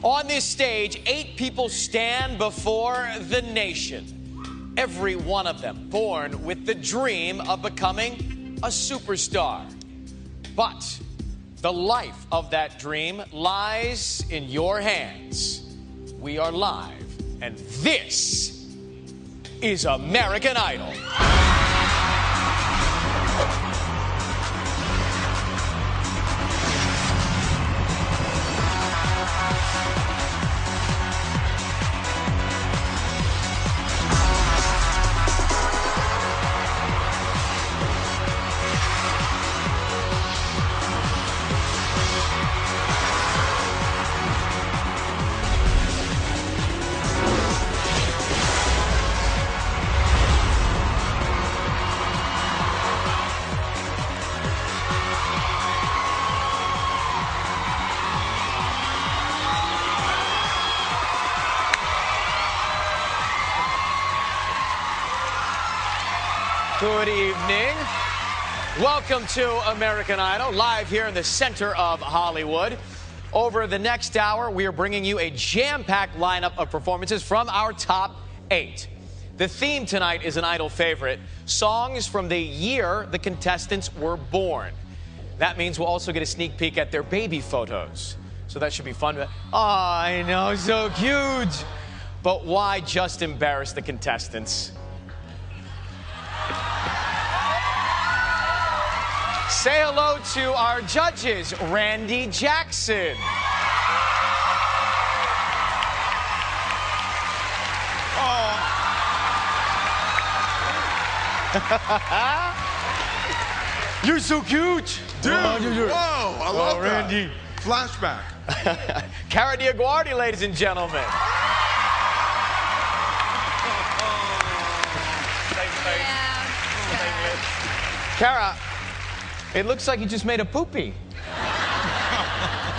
On this stage, 8 people stand before the nation. Every one of them born with the dream of becoming a superstar. But the life of that dream lies in your hands. We are live, and this is American Idol. Good evening. Welcome to American Idol, live here in the center of Hollywood. Over the next hour, we are bringing you a jam-packed lineup of performances from our top 8. The theme tonight is an Idol favorite, songs from the year the contestants were born. That means we'll also get a sneak peek at their baby photos. So that should be fun. Oh, I know, so cute. But why just embarrass the contestants? Say hello to our judges, Randy Jackson. Oh. You're so cute. Dude, whoa, I love Randy. That. Flashback. Cara Diaguardi, ladies and gentlemen. Cara, it looks like you just made a poopy.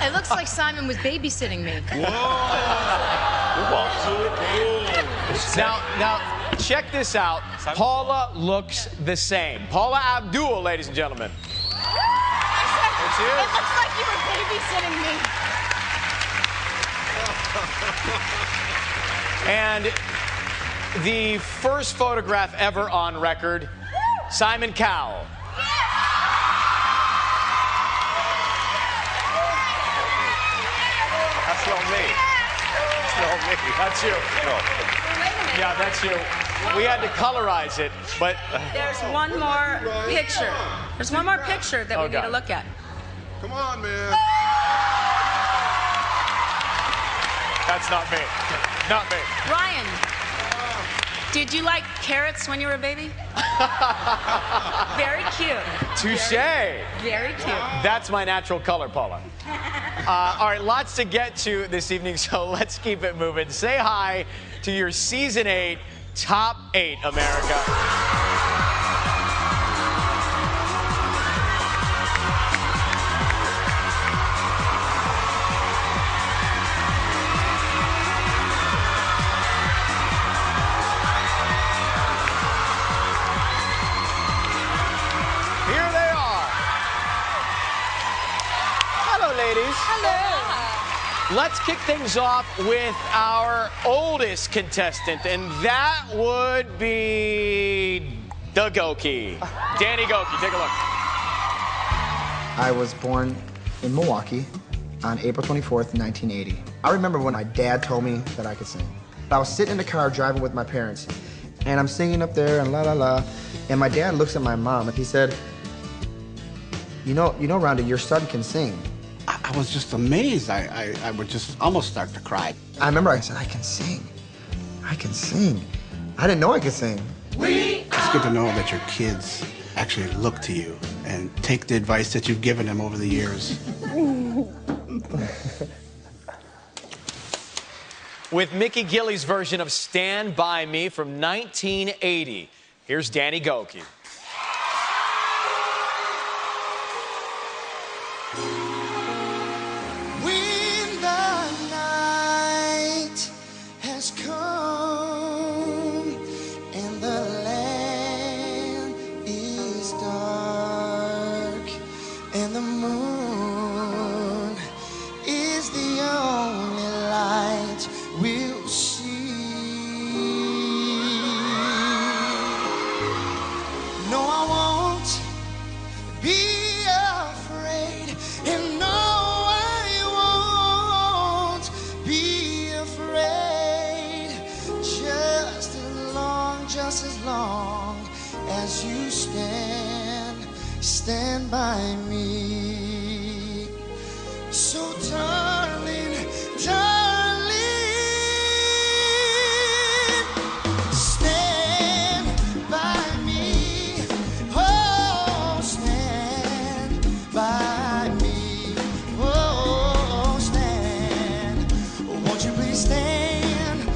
It looks like Simon was babysitting me. Now, check this out. Paula looks the same. Paula Abdul, ladies and gentlemen. It looks like you were babysitting me. And the first photograph ever on record, Simon Cowell. That's not me. That's not me. That's you. No. Yeah, that's you. We had to colorize it, but... There's one more picture. There's one more picture that we need to look at. Come on, man. That's not me. Not me. Ryan, did you like carrots when you were a baby? Very cute. Touché. Very cute. That's my natural color, Paula. All right, lots to get to this evening, so let's keep it moving. Say hi to your Season 8 Top 8, America. Let's kick things off with our oldest contestant, and that would be the Gokey. Danny Gokey, take a look. I was born in Milwaukee on April 24th, 1980. I remember when my dad told me that I could sing. I was sitting in the car driving with my parents, and I'm singing up there and la la la, and my dad looks at my mom and he said, you know, Rhonda, your son can sing. I was just amazed. I would just almost start to cry. I remember I said, I can sing. I can sing. I didn't know I could sing. It's good to know that your kids actually look to you and take the advice that you've given them over the years. With Mickey Gilley's version of Stand By Me from 1980, here's Danny Gokey. And the moon is the only light by me. So darling, darling, stand by me. Oh, stand by me. Oh, stand. Won't you please stand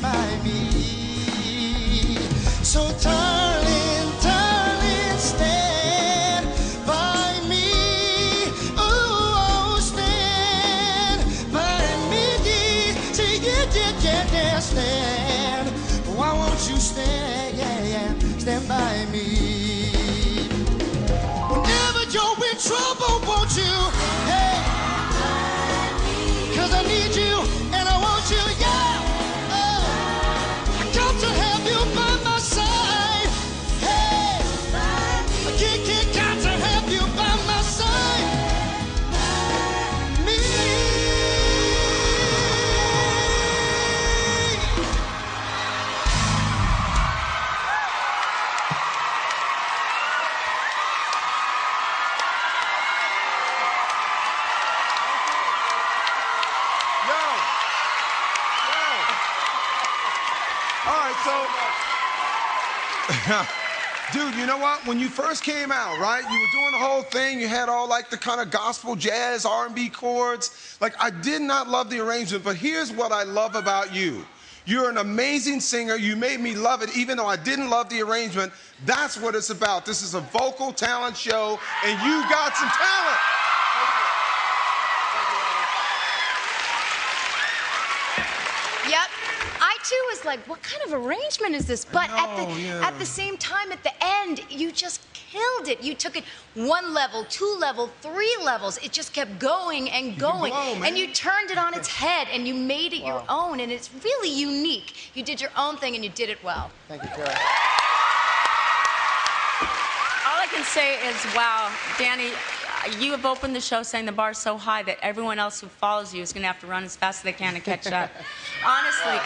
by me. So darling, darling, stand by me. Oh, stand by me. Say yeah, stand. Why won't you stand, stand by me? Whenever you're in trouble, won't you? Hey, 'cause I need you and I want you, yeah. I got to have you by my side. Hey, I got to have you by my side. Me. All right, so, dude, you know what? When you first came out, right, you were doing the whole thing. You had all like the kind of gospel, jazz, R&B chords. Like, I did not love the arrangement, but here's what I love about you. You're an amazing singer. You made me love it, even though I didn't love the arrangement. That's what it's about. This is a vocal talent show, and you got some talent. Yep. I too was like, what kind of arrangement is this? But at the same time, at the end, you just killed it. You took it 1 level, 2 level, 3 levels. It just kept going and going. And you turned it on its head and you made it your own. And it's really unique. You did your own thing and you did it well. Thank you, Carol. All I can say is, wow, Danny, you have opened the show saying the bar is so high that everyone else who follows you is going to have to run as fast as they can to catch up. Honestly,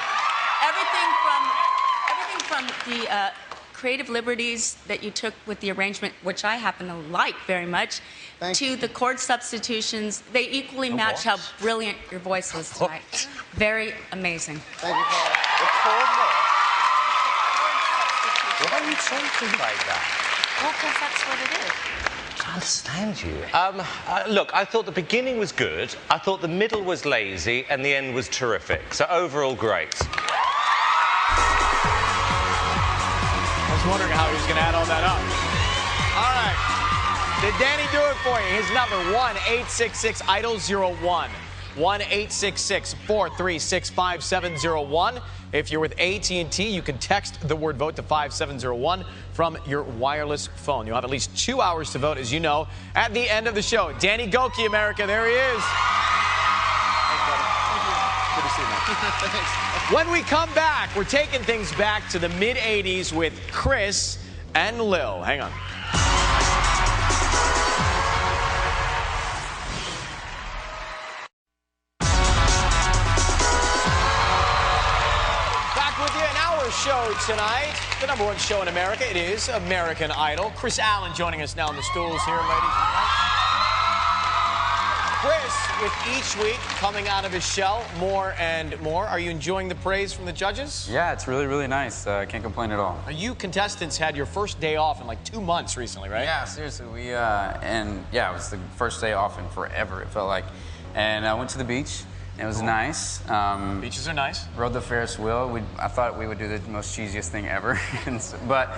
everything from the creative liberties that you took with the arrangement, which I happen to like very much, to the chord substitutions, they equally match how brilliant your voice was tonight. Very amazing. Thank you, Carol. Why are you talking like that? Well, because that's what it is. I understand you. Look, I thought the beginning was good, I thought the middle was lazy, and the end was terrific. So overall, great. I was wondering how he was going to add all that up. All right. Did Danny do it for you? His number, 1-866-IDOL-01. 1-866-436-5701. If you're with AT&T, you can text the word vote to 5701 from your wireless phone. You'll have at least 2 hours to vote, as you know, at the end of the show. Danny Gokey, America, there he is. Thanks, brother. Thank you. Good to see you, man. Thanks. When we come back, we're taking things back to the mid-'80s with Chris and Lil. Hang on. Show tonight, the #1 show in America. It is American Idol. Chris Allen joining us now in the stools here, ladies and gentlemen. Chris, with each week coming out of his shell more and more, are you enjoying the praise from the judges? Yeah, it's really, really nice. I can't complain at all. You contestants had your first day off in like 2 months recently, right? Yeah, seriously. It was the first day off in forever, it felt like. And I went to the beach. It was nice. Beaches are nice. Rode the Ferris wheel. I thought we would do the most cheesiest thing ever, but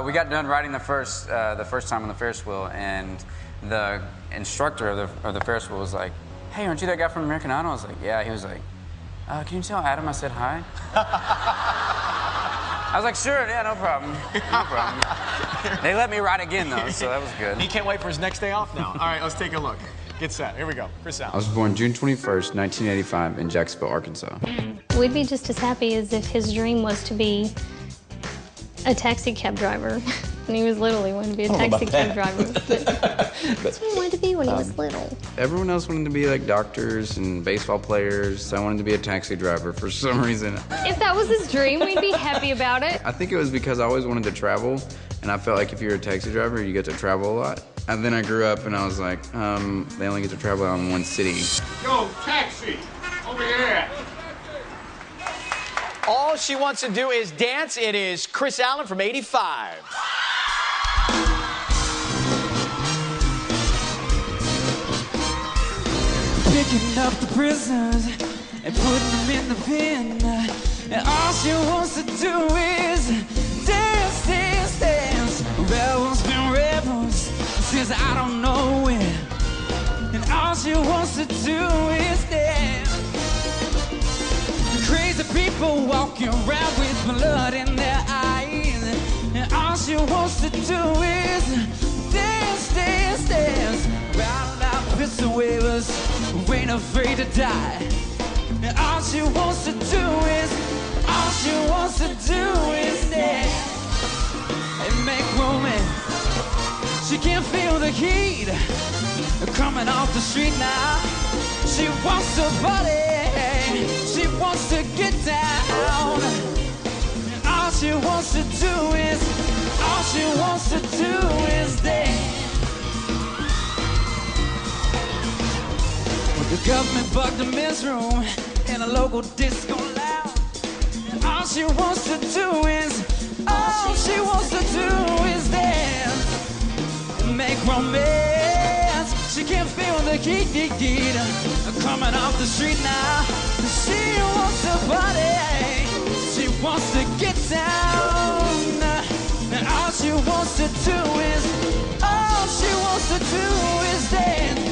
we got done riding the first time on the Ferris wheel, and the instructor of the Ferris wheel was like, "Hey, aren't you that guy from American Idol?" I was like, "Yeah." He was like, "Can you tell Adam I said hi?" I was like, "Sure, yeah, no problem, no problem." They let me ride again though, so that was good. He can't wait for his next day off now. All right, let's take a look. Get set. Here we go. Chris Allen. I was born June 21st, 1985 in Jacksonville, Arkansas. We'd be just as happy as if his dream was to be a taxi cab driver. And he was literally wanting to be a taxi cab driver. That's what he wanted to be when he was little. Everyone else wanted to be like doctors and baseball players. I wanted to be a taxi driver for some reason. If that was his dream, we'd be happy about it. I think it was because I always wanted to travel, and I felt like if you're a taxi driver, you get to travel a lot. And then I grew up and I was like, they only get to travel out in one city. Yo, taxi, over here. All she wants to do is dance. It is Chris Allen from 85. Picking up the prisoners and putting them in the pen. And all she wants to do is dance, dance, dance. Rebels been rebels since I don't know when. And all she wants to do is dance. Crazy people walking around with blood in their eyes. And all she wants to do is dance, dance, dance. Round out pistol wavers who ain't afraid to die. And all she wants to do is, all she wants to do is dance and make romance. She can feel the heat coming off the street now. She wants to party, she wants to get down. And all she wants to do is, all she wants to do is dance. The government bugged the men's room in a local disco lounge. And all she wants to do is, all she wants to do is dance and make romance. She can feel the heat coming off the street now. She wants to party, she wants to get down. And all she wants to do is, all she wants to do is dance.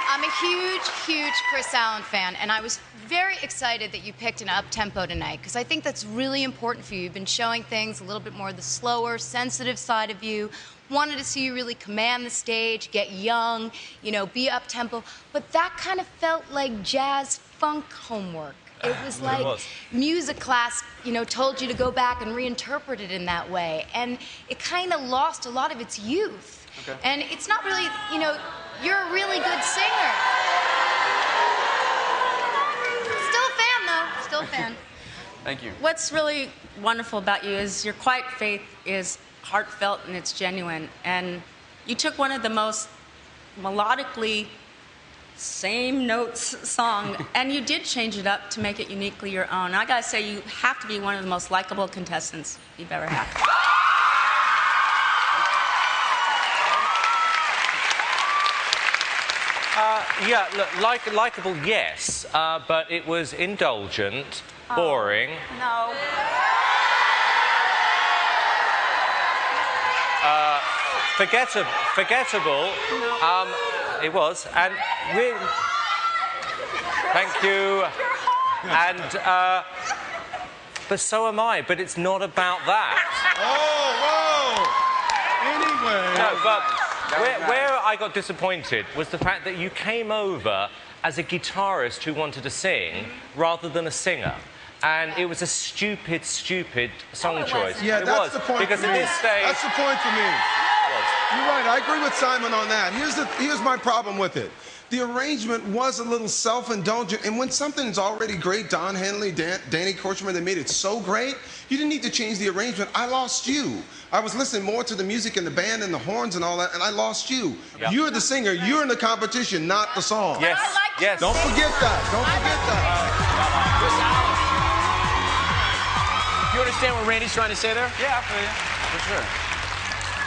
I'm a huge Chris Allen fan, and I was very excited that you picked an up-tempo tonight, because I think that's really important for you. You've been showing things a little bit more the slower, sensitive side of you. Wanted to see you really command the stage, get young, you know, be up-tempo. But that kind of felt like jazz funk homework. It was like music class, you know, told you to go back and reinterpret it in that way. And it kind of lost a lot of its youth. Okay. And it's not really, you know, you're a really good singer. Still a fan, though. Still a fan. Thank you. What's really wonderful about you is your quiet faith is heartfelt and it's genuine. And you took one of the most melodically same notes song, and you did change it up to make it uniquely your own. I gotta say, you have to be one of the most likable contestants you've ever had. Yeah, look, likable, yes, but it was indulgent, boring. No. Forgettable. It was, and really. Thank you. And but so am I. But it's not about that. Oh, whoa! Anyway. No, but where I got disappointed was the fact that you came over as a guitarist who wanted to sing rather than a singer. And it was a stupid song choice. Yeah, that's the point because for at me. this stage, That's the point for me. You're right. I agree with Simon on that. Here's my problem with it. The arrangement was a little self-indulgent, and when something's already great, Don Henley, Danny Kortchmar, they made it so great, you didn't need to change the arrangement. I lost you. I was listening more to the music and the band and the horns and all that, and I lost you. Yep. You're the singer. You're in the competition, not the song. Yes. Yes. Don't forget that. Don't forget that. You understand what Randy's trying to say there? Yeah, for sure.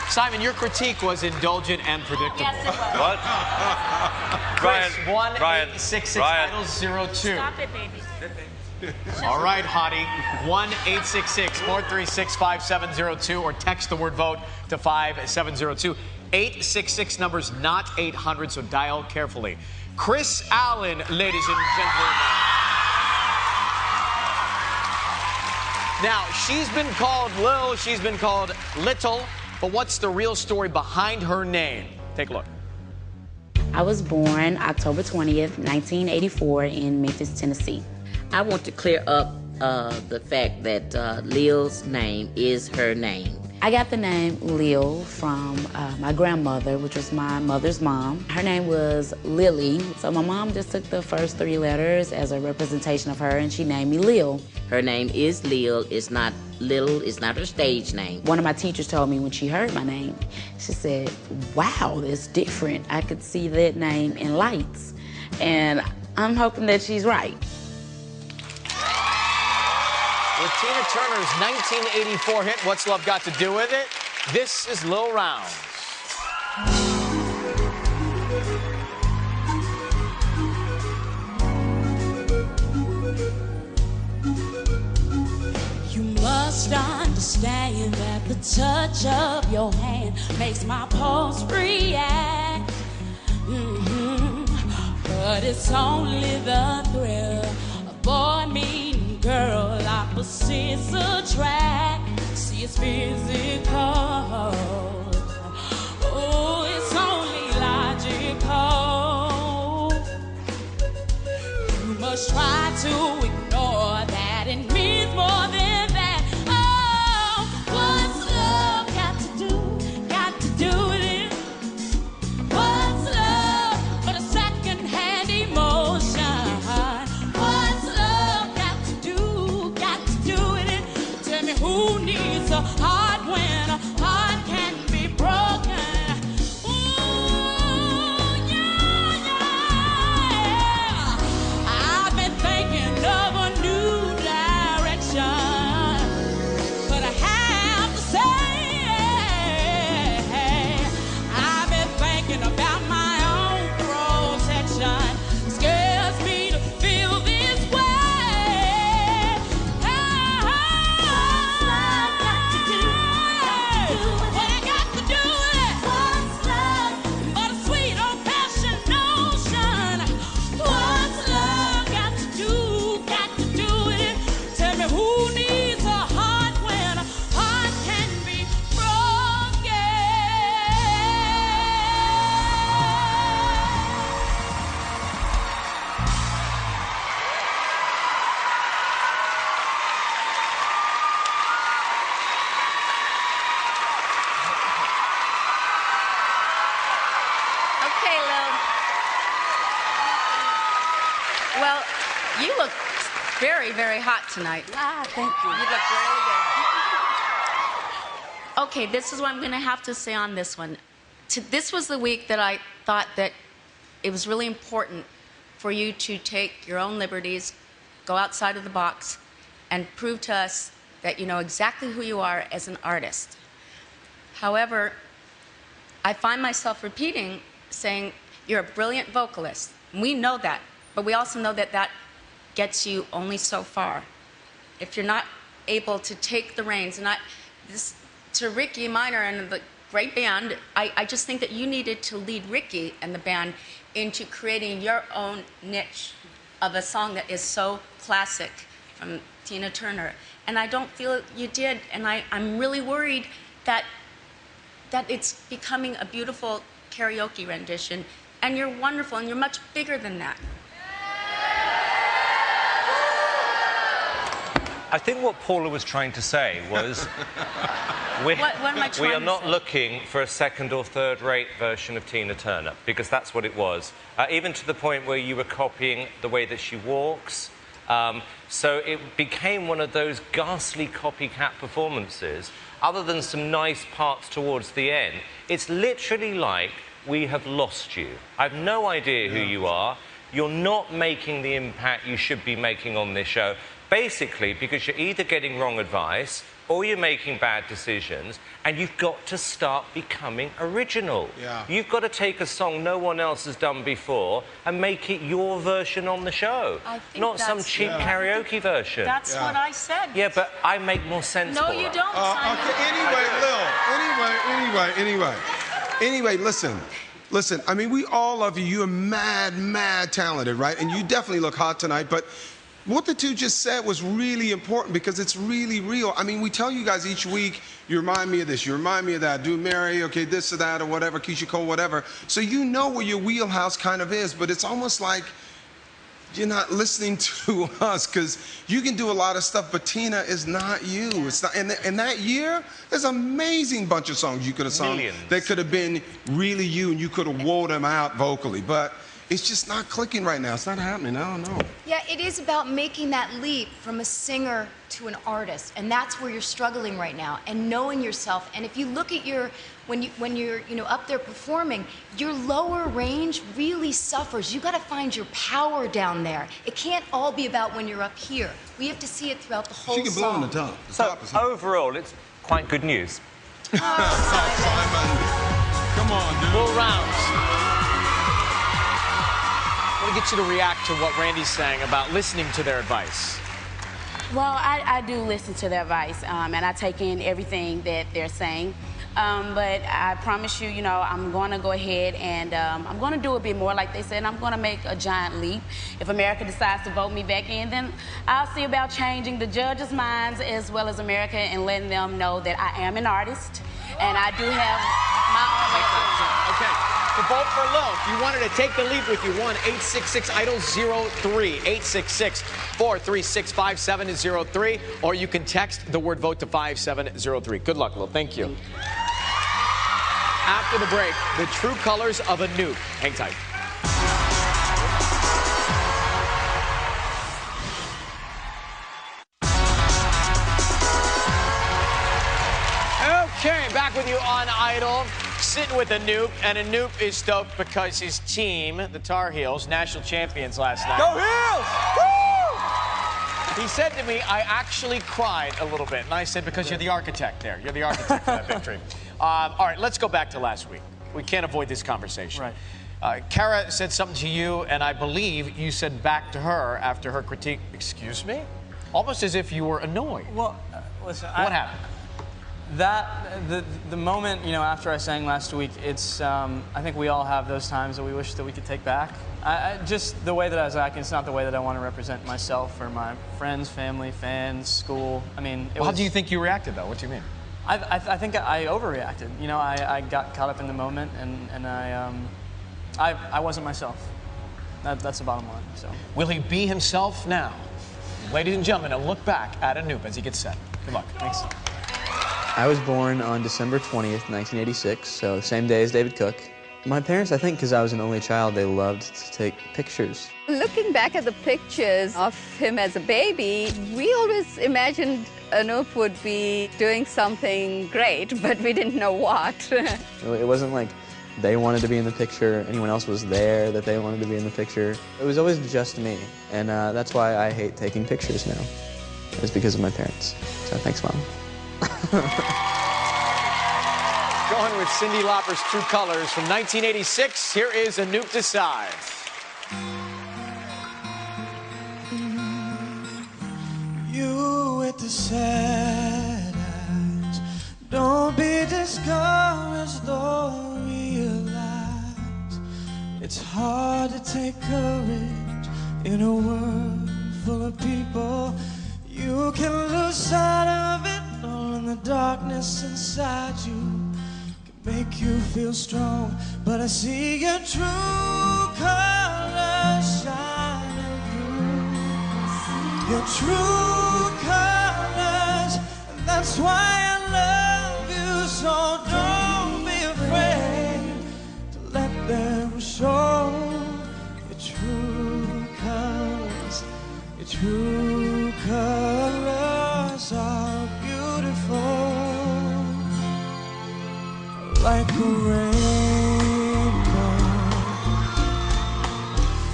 Simon, your critique was indulgent and predictable. Yes, it was. What? Chris, Ryan, 1-866 Ryan. Idols 02. Stop it, baby. All right, hottie. 1-866-436-5702 or text the word vote to 5702. 866 numbers, not 800, so dial carefully. Chris Allen, ladies and gentlemen. Now, she's been called Lil, she's been called Little, but what's the real story behind her name? Take a look. I was born October 20th, 1984 in Memphis, Tennessee. I want to clear up the fact that Lil's name is her name. I got the name Lil from my grandmother, which was my mother's mom. Her name was Lily, so my mom just took the first 3 letters as a representation of her, and she named me Lil. Her name is Lil. It's not Little. It's not her stage name. One of my teachers told me when she heard my name, she said, wow, it's different. I could see that name in lights. And I'm hoping that she's right. With Tina Turner's 1984 hit, What's Love Got to Do With It? This is Lil Rounds. You must understand that the touch of your hand makes my pulse react. But it's only the thrill of boy meeting girl, opposites attract. See, it's physical. Oh, it's only logical. You must try to ignore that. It means more than that. Oh, what's love got to do with it? What's love but a second-hand emotion? What's love got to do with it? Tell me who needs a heart when a heart can be broken? Ooh, yeah, yeah. I've been thinking of a new direction, but I have to say, I've been thinking about my own protection. Scares me to feel this way. What's love got to do with it? What it got to do with it? What's love but a sweet old passion notion? What's love got to do with it? Tell me who needs a heart when a heart can be broken? Okay, Lil. Well, you look very, very hot tonight. Ah, thank you. You look really good. Okay, this is what I'm going to have to say on this one. This was the week that I thought that it was really important for you to take your own liberties, go outside of the box, and prove to us that you know exactly who you are as an artist. However, I find myself repeating, saying, you're a brilliant vocalist. We know that, but we also know that that gets you only so far. If you're not able to take the reins, and to Ricky Minor and the great band, I just think that you needed to lead Ricky and the band into creating your own niche of a song that is so classic from Tina Turner. And I don't feel you did, and I'm really worried that it's becoming a beautiful karaoke rendition, and you're wonderful, and you're much bigger than that. I think what Paula was trying to say was What am I trying we are to not say? looking for a second or third rate version of Tina Turner, because that's what it was. Even to the point where you were copying the way that she walks. So it became one of those ghastly copycat performances. Other than some nice parts towards the end, it's literally like we have lost you. I have no idea who you are. You're not making the impact you should be making on this show. Basically, because you're either getting wrong advice or you're making bad decisions, and you've got to start becoming original. Yeah. You've got to take a song no one else has done before and make it your version on the show, I think not some that's- cheap karaoke version. That's what I said. Yeah, but I make more sense. No, Paula. you don't, Simon. Okay, anyway, listen. Listen, I mean, we all love you. You're mad talented, right? And you definitely look hot tonight, but what the two just said was really important because it's really real. I mean, we tell you guys each week, you remind me of this, you remind me of that, do Mary, okay, this or that or whatever, Keisha Cole, whatever. So you know where your wheelhouse kind of is, but it's almost like you're not listening to us, because you can do a lot of stuff, but Tina is not you. It's not. And that year, there's an amazing bunch of songs you could have sung that could have been really you, and you could have wore them out vocally. But it's just not clicking right now. It's not happening. I don't know. Yeah, it is about making that leap from a singer to an artist, and that's where you're struggling right now, and knowing yourself. And if you look at your, when you're up there performing, your lower range really suffers. You got to find your power down there. It can't all be about when you're up here. We have to see it throughout the whole song. She can blow on the top. So overall, it's quite good news. Simon, come on, dude. Full rounds. I want to get you to react to what Randy's saying about listening to their advice. Well, I do listen to their advice, and I take in everything that they're saying. But I promise you, I'm going to go ahead and I'm going to do a bit more, like they said. I'm going to make a giant leap. If America decides to vote me back in, then I'll see about changing the judges' minds as well as America and letting them know that I am an artist and I do have my own way of doing it. Okay. To vote for Lil, if you wanted to take the leap with you, 1-866-IDOL-03, 866-436-5703, or you can text the word vote to 5703. Good luck, Lil. Thank you. After the break, the true colors of Anoop. Hang tight. Okay, back with you on Idol. Sitting with Anoop, and Anoop is stoked because his team, the Tar Heels, national champions last night. Go Heels! Woo! He said to me, I actually cried a little bit. And I said, because you're the architect there. You're the architect for that victory. All right, let's go back to last week. We can't avoid this conversation. Right. Kara said something to you, and I believe you said back to her after her critique, excuse me? Almost as if you were annoyed. Well, listen, what happened? The moment, after I sang last week, it's, I think we all have those times that we wish that we could take back. Just the way that I was acting, it's not the way that I want to represent myself or my friends, family, fans, school. I mean, How do you think you reacted, though? What do you mean? I think I overreacted. I got caught up in the moment, and I wasn't myself. That's the bottom line. So. Will he be himself now? Ladies and gentlemen, a look back at Anoop as he gets set. Good luck. Thanks. I was born on December 20th, 1986, so the same day as David Cook. My parents, I think because I was an only child, they loved to take pictures. Looking back at the pictures of him as a baby, we always imagined Anoop would be doing something great, but we didn't know what. It wasn't like they wanted to be in the picture, anyone else was there that they wanted to be in the picture. It was always just me, and that's why I hate taking pictures now. It's because of my parents. So thanks, Mom. Going with Cyndi Lauper's True Colors from 1986. Here is Anoop Decides. You with the sad eyes, don't be discouraged or realize it's hard to take courage in a world full of people. You can lose sight of it all, and the darkness inside you can make you feel strong. But I see your true colors shining through. Your true colors, and that's why I love you. So don't be afraid to let them show your true colors. Your true colors are beautiful, like a rainbow.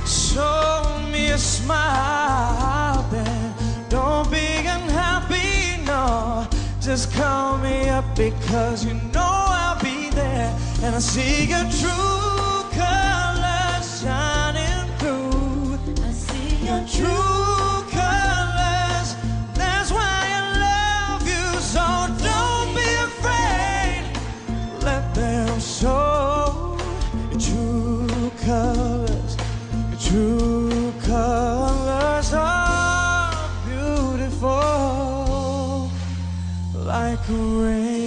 Show me a smile, then don't be unhappy, no. Just call me up because you know I'll be there, and I see your true colors shining through. I see your true. Show your true colors. Your true colors are beautiful, like a rainbow.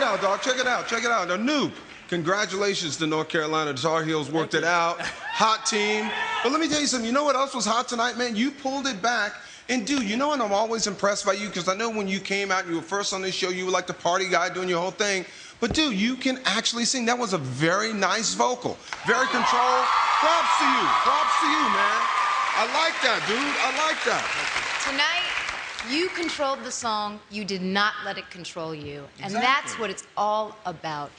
out, dog. Check it out. Check it out. Now, Noob, congratulations to North Carolina. The Tar Heels worked it out. Hot team. But let me tell you something. You know what else was hot tonight, man? You pulled it back. And, dude, you know what I'm always impressed by you? Because I know when you came out and you were first on this show, you were like the party guy doing your whole thing. But, dude, you can actually sing. That was a very nice vocal. Very controlled. Props to you. Props to you, man. I like that, dude. I like that. Tonight, you controlled the song. You did not let it control you. And Exactly. that's what it's all about.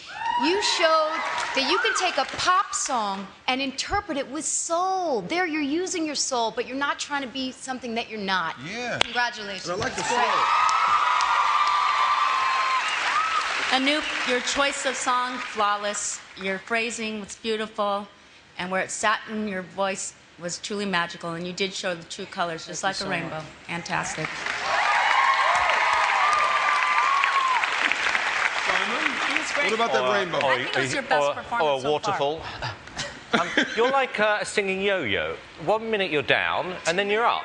You showed that you can take a pop song and interpret it with soul. There, you're using your soul, but you're not trying to be something that you're not. Yeah. Congratulations. And I like the That's soul. great. Anoop, your choice of song, flawless. Your phrasing was beautiful. And where it sat in your voice was truly magical. And you did show the true colors, just like a rainbow. Fantastic. What about that rainbow? I think it was your best performance or a so waterfall. You're like a singing yo-yo. 1 minute you're down, and then you're up.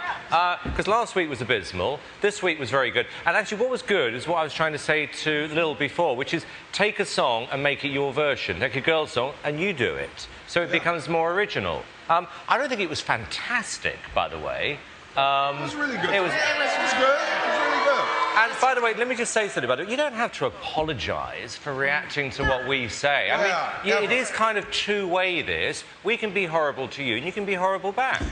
Because last week was abysmal. This week was very good. And actually, what was good is what I was trying to say to Lil before, which is take a song and make it your version. Take a girl song and you do it. So it becomes more original. I don't think it was fantastic, by the way. It was really good. It was good. It was really good. And by the way, let me just say something about it. You don't have to apologise for reacting to what we say. I mean, it is kind of two-way, this. We can be horrible to you, and you can be horrible back. See?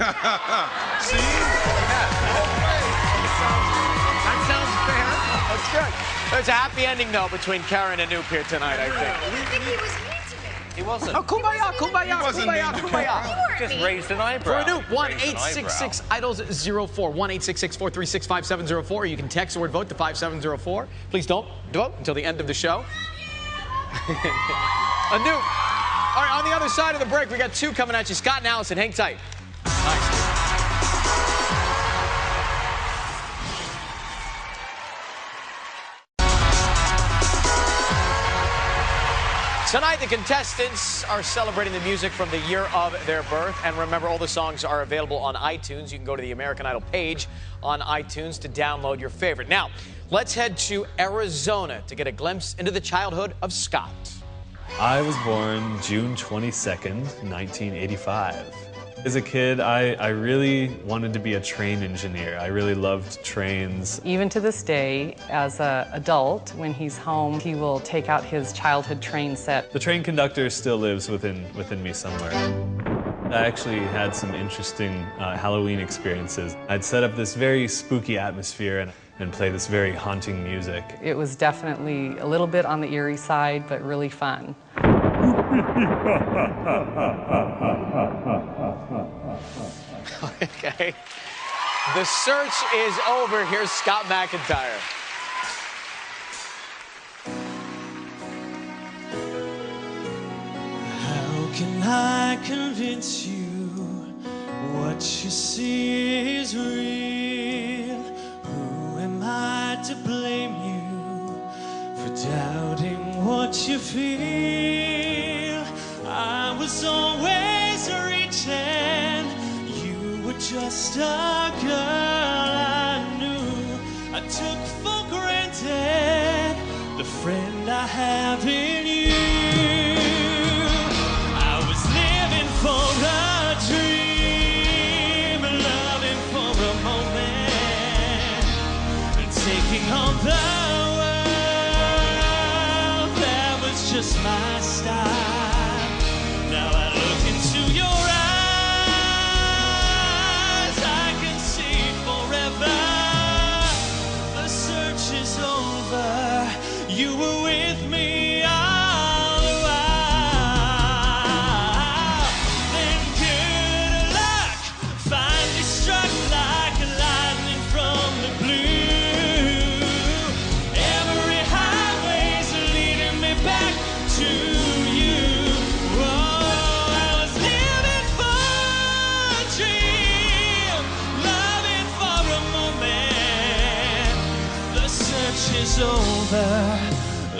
That sounds fair. That's good. There's a happy ending, though, between Karen and Anoop here tonight, I think. I think he was mean to me. He wasn't. Oh, kumbaya, kumbaya, kumbaya, kumbaya. Just raised an eyebrow. For Anoop, 1-866-IDOLS-04, 1-866-436-5704. Or you can text the word vote to 5704. Please don't vote until the end of the show. Anoop. All right, on the other side of the break, we got two coming at you. Scott and Allison, hang tight. Nice. Tonight, the contestants are celebrating the music from the year of their birth. And remember, all the songs are available on iTunes. You can go to the American Idol page on iTunes to download your favorite. Now, let's head to Arizona to get a glimpse into the childhood of Scott. I was born June 22nd, 1985. As a kid, I really wanted to be a train engineer. I really loved trains. Even to this day, as an adult, when he's home, he will take out his childhood train set. The train conductor still lives within me somewhere. I actually had some interesting Halloween experiences. I'd set up this very spooky atmosphere and play this very haunting music. It was definitely a little bit on the eerie side, but really fun. Okay. The search is over. Here's Scott McIntyre. How can I convince you what you see is real? Who am I to blame you for doubting what you feel? I was always reaching, you were just a girl I knew. I took for granted the friend I have in you. I was living for a dream, loving for a moment, and taking on the world. That was just my style. Now I look into your eyes, I can see forever. The search is over, you were with me all the while. Then good luck finally struck like lightning from the blue. Every highway's leading me back to you. Oh, I was living for a dream, loving for a moment. The search is over,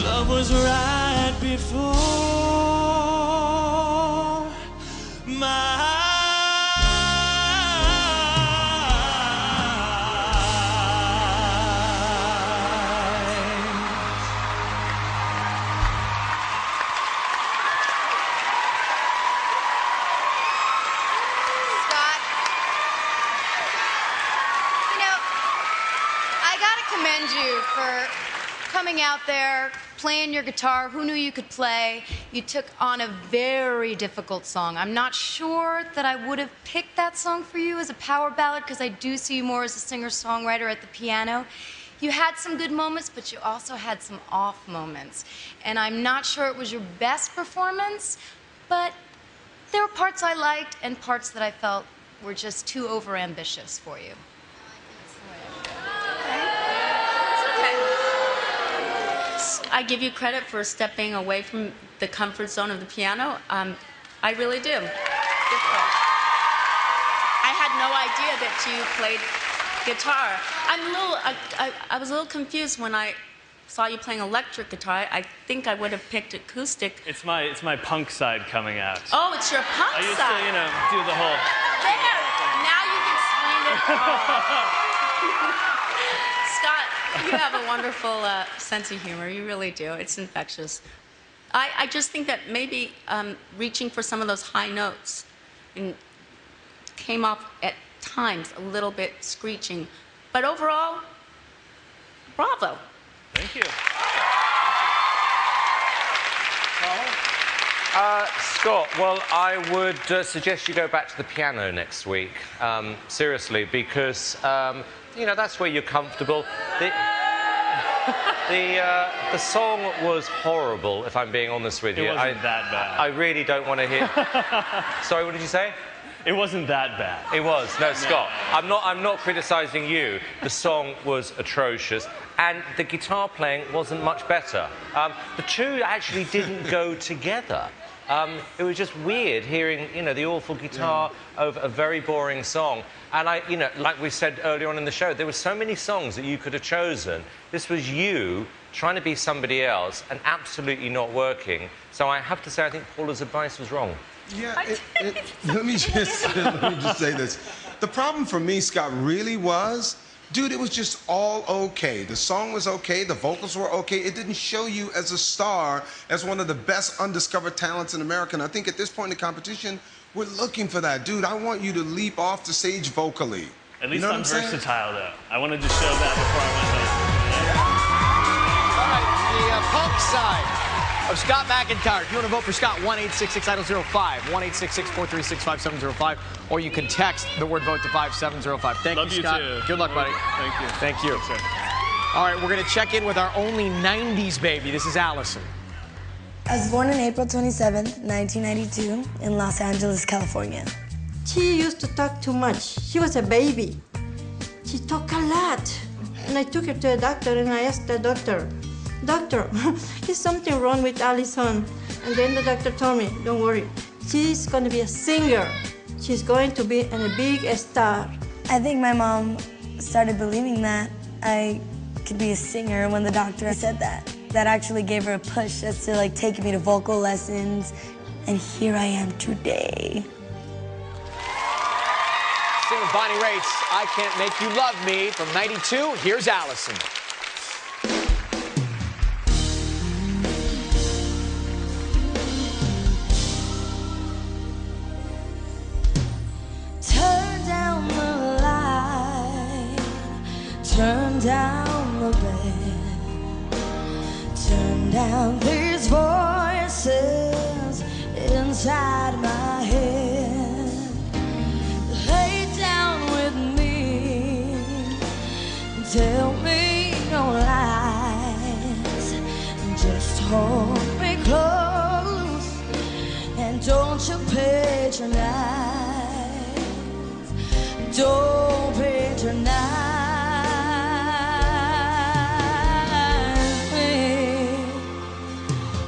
love was right before my eyes. for coming out there, playing your guitar. Who knew you could play? You took on a very difficult song. I'm not sure that I would have picked that song for you as a power ballad because I do see you more as a singer-songwriter at the piano. You had some good moments, but you also had some off moments. And I'm not sure it was your best performance, but there were parts I liked and parts that I felt were just too overambitious for you. I give you credit for stepping away from the comfort zone of the piano. I really do. I had no idea that you played guitar. I was a little confused when I saw you playing electric guitar. I think I would have picked acoustic. It's my punk side coming out. Oh, it's your punk I used side. to, do the whole. There. Now you can explain it. Scott, you have a wonderful sense of humor. You really do. It's infectious. I just think that maybe reaching for some of those high notes and came off at times a little bit screeching. But overall, bravo. Thank you. Scott, well, I would suggest you go back to the piano next week. Seriously, because, that's where you're comfortable. The song was horrible, if I'm being honest with you. It wasn't that bad. I really don't want to hear... Sorry, what did you say? It wasn't that bad. It was. No, Scott, I'm not criticizing you. The song was atrocious, and the guitar playing wasn't much better. The two actually didn't go together. It was just weird hearing, the awful guitar over a very boring song. And like we said earlier on in the show, there were so many songs that you could have chosen. This was you trying to be somebody else and absolutely not working. So I have to say, I think Paula's advice was wrong. Yeah, let me just say this. The problem for me, Scott, really was, dude, it was just all okay. The song was okay, the vocals were okay. It didn't show you as a star, as one of the best undiscovered talents in America. And I think at this point in the competition, we're looking for that. Dude, I want you to leap off the stage vocally. At least I'm versatile, though. I wanted to show that before I went home. All right, the punk side of Scott McIntyre. If you want to vote for Scott, 1-866-IDOL-05, 1-866-436-5705, or you can text the word vote to 5705. Thank you, Scott. Too. Good luck, buddy. Thank you. Thank you. Thanks, all right, we're going to check in with our only 90s baby. This is Allison. I was born on April 27th, 1992, in Los Angeles, California. She used to talk too much. She was a baby. She talked a lot. And I took her to a doctor and I asked the doctor, "Doctor, is something wrong with Allison?" And then the doctor told me, "Don't worry, she's going to be a singer. She's going to be a big star." I think my mom started believing that I could be a singer when the doctor said that. That actually gave her a push as to taking me to vocal lessons. And here I am today. Singing Bonnie Raitt's I Can't Make You Love Me from 92. Here's Allison. Turn down the light, turn down the bed, turn down these voices inside my head. Lay down with me, tell me no lies, just hold me close and don't you patronize. Don't patronize me,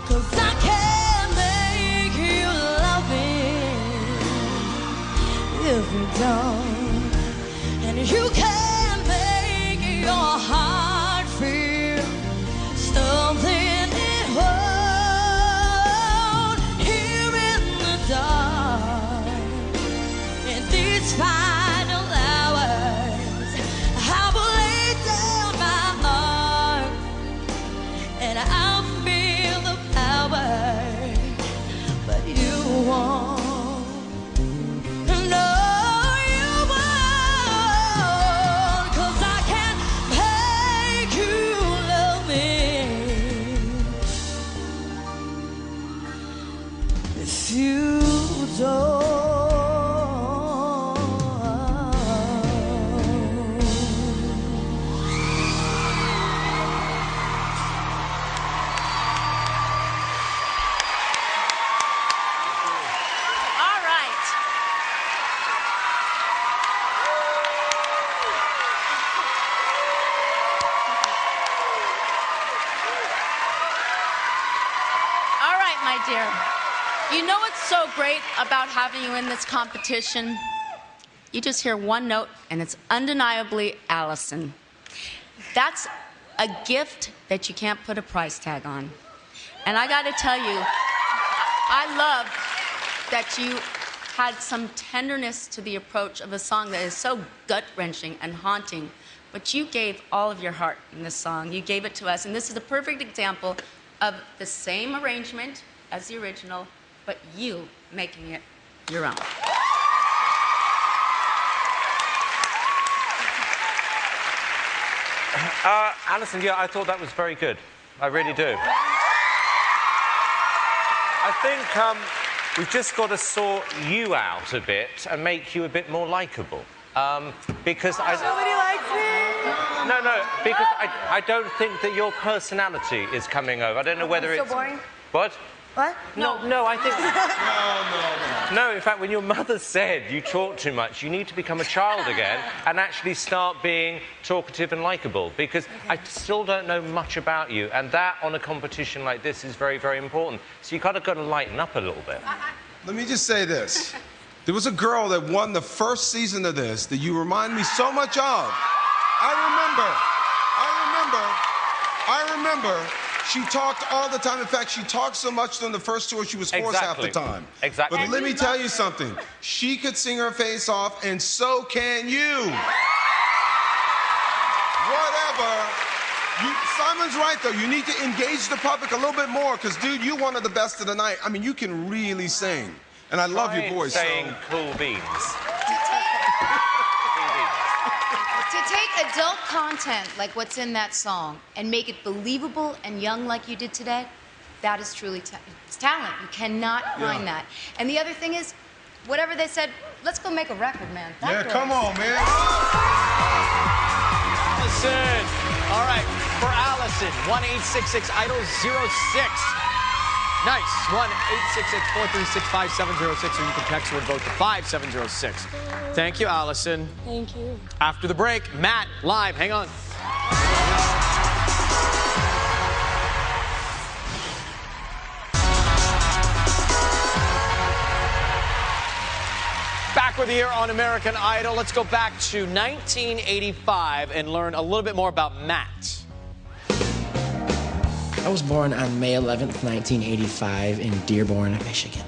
'cause I can't make you love me if you don't, and you can't make your heart feel something it won't. Here in the dark, in these final hours, I will lay down my arm and I'll feel the power, but you won't. No, you won't, 'cause I can't if you don't. Dear. You know what's so great about having you in this competition? You just hear one note, and it's undeniably Allison. That's a gift that you can't put a price tag on. And I got to tell you, I love that you had some tenderness to the approach of a song that is so gut-wrenching and haunting, but you gave all of your heart in this song. You gave it to us, and this is a perfect example of the same arrangement as the original, but you making it your own. Alison, yeah, I thought that was very good. I really do. I think we've just got to sort you out a bit and make you a bit more likeable. Because Nobody likes me. No, because I don't think that your personality is coming over. I don't know whether it's... so boring. What? What? No, I think... No, in fact, when your mother said you talk too much, you need to become a child again and actually start being talkative and likeable, because I still don't know much about you, and that on a competition like this is very, very important. So you kind of got to lighten up a little bit. Let me just say this. There was a girl that won the first season of this that you remind me so much of. I remember. She talked all the time. In fact, she talked so much during the first tour, she was hoarse half the time. Exactly. But let me tell you something. She could sing her face off, and so can you. Whatever. Simon's right, though. You need to engage the public a little bit more, because, dude, you're one of the best of the night. I mean, you can really sing. And I love your voice. Saying cool beans. To take adult content like what's in that song and make it believable and young like you did today, that is truly it's talent. You cannot find that. And the other thing is, whatever they said, let's go make a record, man. Come on, man. Allison. All right, for Allison, 1-866-IDOL-06. Nice. 1-866-436-5706, or you can text or vote to 5706. Thank you, Allison. Thank you. After the break, Matt, live. Hang on. Back with you here on American Idol. Let's go back to 1985 and learn a little bit more about Matt. I was born on May 11th, 1985 in Dearborn, Michigan.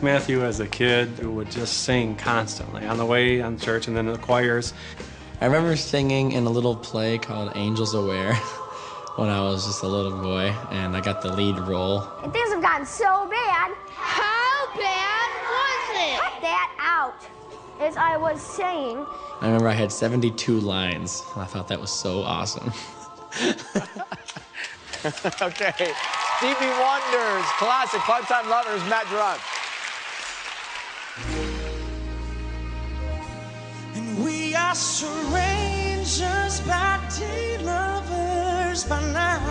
Matthew, as a kid, would just sing constantly on the way on church and then in the choirs. I remember singing in a little play called Angels Aware when I was just a little boy, and I got the lead role. Things have gotten so bad. How bad was it? Cut that out. As I was saying. I remember I had 72 lines, and I thought that was so awesome. Okay, Stevie Wonder's classic Part-Time Lovers, Matt Gerard. And we are strangers by day, lovers by night,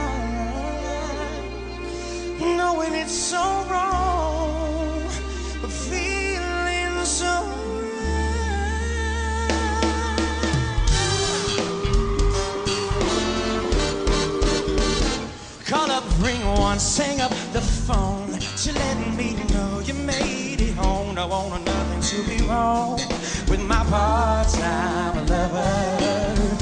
knowing it's so wrong, but feeling so call up, ring once, hang up the phone. She letting me know you made it home. Don't want nothing to be wrong with my part-time lover.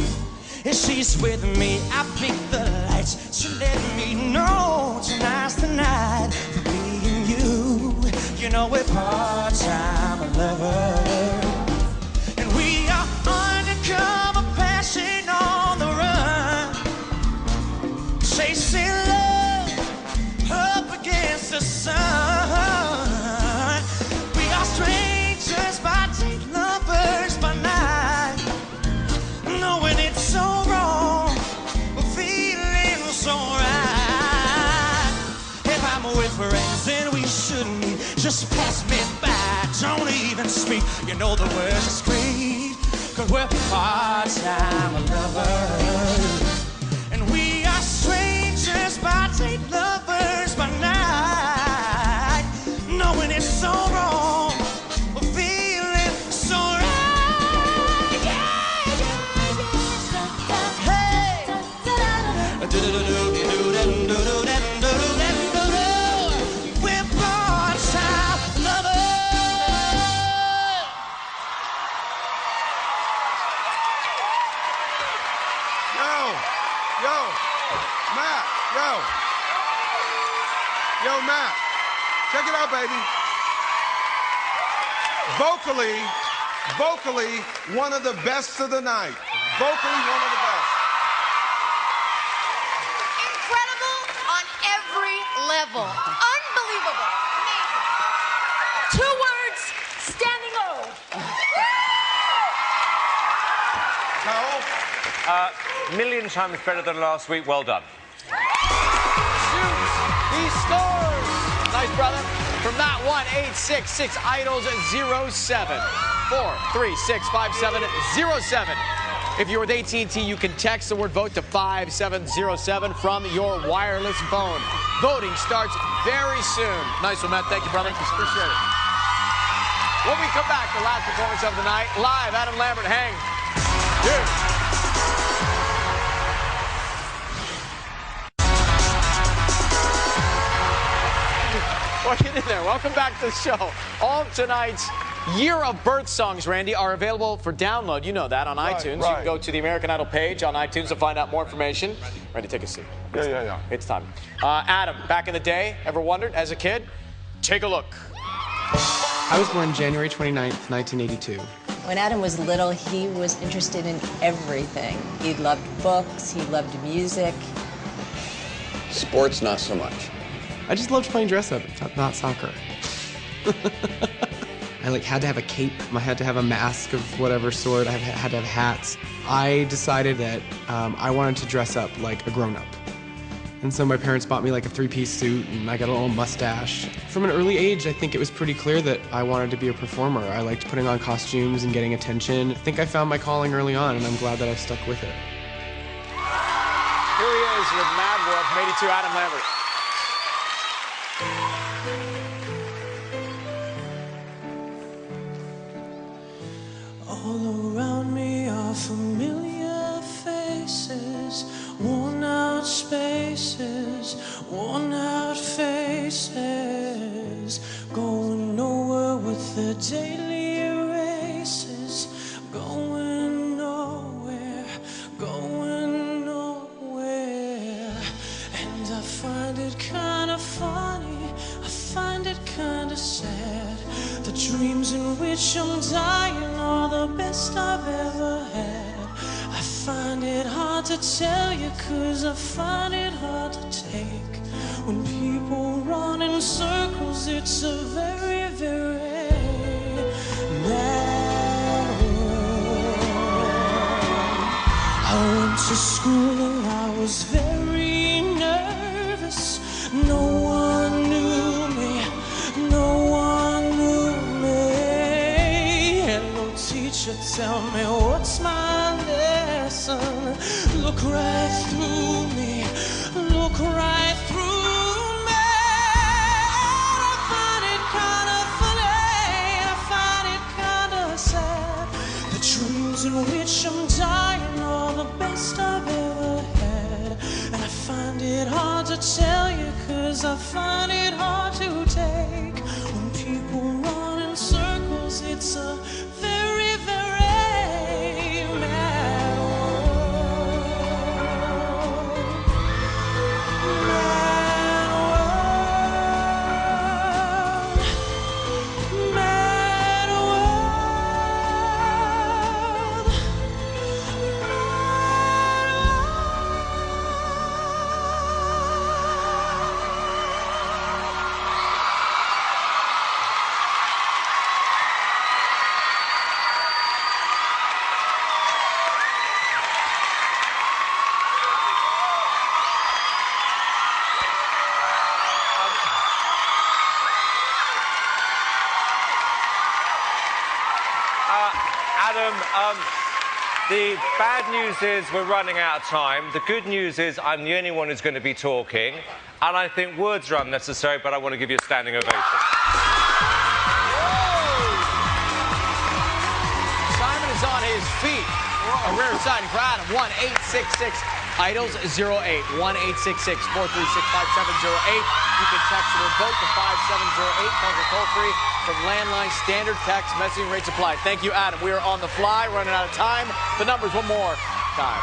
If she's with me, I pick the lights. She let me know tonight's the night for me and you. You know we're part-time lovers. And we are undercover, passion on the run, chasing love up against the sun. We are strangers by day, lovers by night, knowing it's so wrong, but feeling so right. If I'm with friends, then we should to me. Just pass me by, don't even speak. You know the words are straight, 'cause we're part-time lovers. And we are strangers by day, lovers by night. Knowing it's so wrong, but feeling so right. Yeah, yeah, yeah. Hey! We're part-time lovers. Yo, Matt, check it out, baby. Vocally, one of the best of the night. Vocally, one of the best. Incredible on every level. Unbelievable. Amazing. 2 words, standing O. Million times better than last week. Well done. He scores! Nice, brother. From that one, 866 Idols 07 4365707. If you're with AT&T, you can text the word vote to 5707 from your wireless phone. Voting starts very soon. Nice one, Matt. Thank you, brother. Appreciate it. When we come back, the last performance of the night, live, Adam Lambert, hang. Dude. Well, get in there. Welcome back to the show. All of tonight's Year of Birth songs, Randy, are available for download. You know that on iTunes. You can go to the American Idol page on iTunes to find out more information. Randy, take a seat. Yeah. It's time. Adam, back in the day, ever wondered as a kid? Take a look. I was born January 29th, 1982. When Adam was little, he was interested in everything. He loved books, he loved music. Sports, not so much. I just loved playing dress up, not soccer. I had to have a cape. I had to have a mask of whatever sort. I had to have hats. I decided that I wanted to dress up like a grown-up. And so my parents bought me like a 3-piece suit, and I got a little mustache. From an early age, I think it was pretty clear that I wanted to be a performer. I liked putting on costumes and getting attention. I think I found my calling early on, and I'm glad that I've stuck with it. Here he is with Mad World from 82, Adam Lambert. All around me are familiar faces, worn out spaces, worn out faces, going nowhere with their daily races, going nowhere, going nowhere. And I find it kind of funny, I find it kind of sad. The dreams in which I'm dying are the best I've ever had. I find it hard to tell you, 'cause I find it hard to take. When people run in circles, it's a very, very mad world. I went to school and I was very nervous. No one knew me, no one knew me. And no teacher tell me what's my lesson. Look right through me, look right through me. And I find it kind of funny, I find it kind of sad. The dreams in which I'm dying are the best I've ever had. And I find it hard to tell you, 'cause I find it hard to take. When people run in circles, it's a very, very mad world. Adam, the bad news is we're running out of time. The good news is I'm the only one who's going to be talking. And I think words are unnecessary, but I want to give you a standing ovation. Simon is on his feet. A rare signing for Adam. 1-866-IDOLS-08. 1-866-436-5708. You can text or vote to 5708. Call the toll-free from landline. Standard text messaging rates applied. Thank you, Adam. We are on the fly, running out of time. The numbers one more time.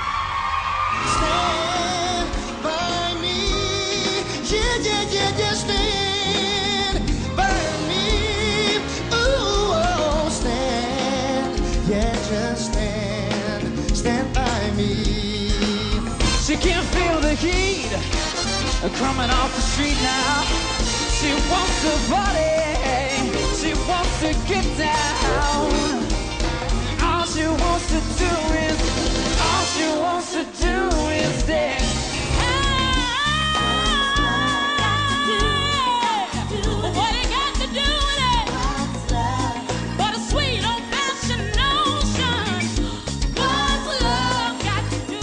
Stand by me. Yeah, stand by me. Ooh, oh, stand. Yeah, just stand by me. She can feel the heat coming off the street now. She wants to party, she wants to get down. All she wants to do is dance. What you got to do with it? But a sweet old-fashioned notion. What's love got to do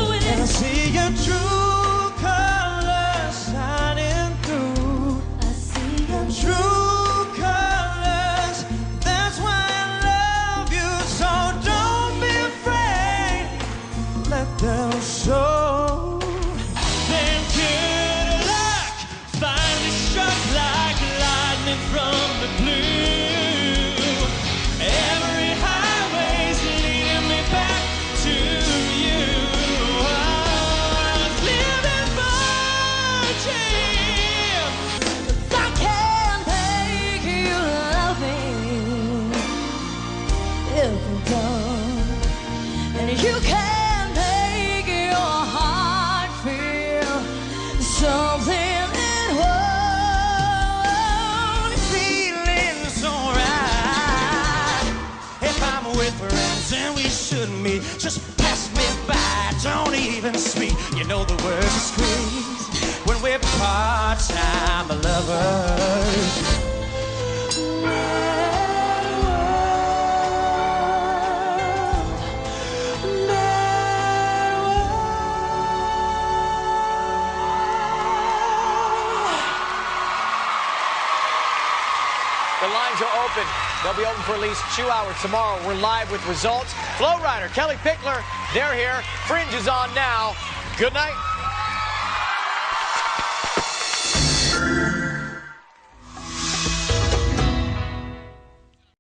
with it? And I see your true colors shining through. I see your true colors. That's why I love you. So don't be afraid. Let them show. Then good luck finally struck like lightning from the blue. Every highway's leading me back to you. I was living for a dream. I can't make you love me if you don't, and you can't make your heart feel something that won't. Feeling so right. If I'm with friends and we shouldn't meet, just pass me by, don't even speak. You know the words are squeezed when we're part-time lovers. The lines are open. They'll be open for at least 2 hours tomorrow. We're live with results. Flo Rida, Kellie Pickler, they're here. Fringe is on now. Good night.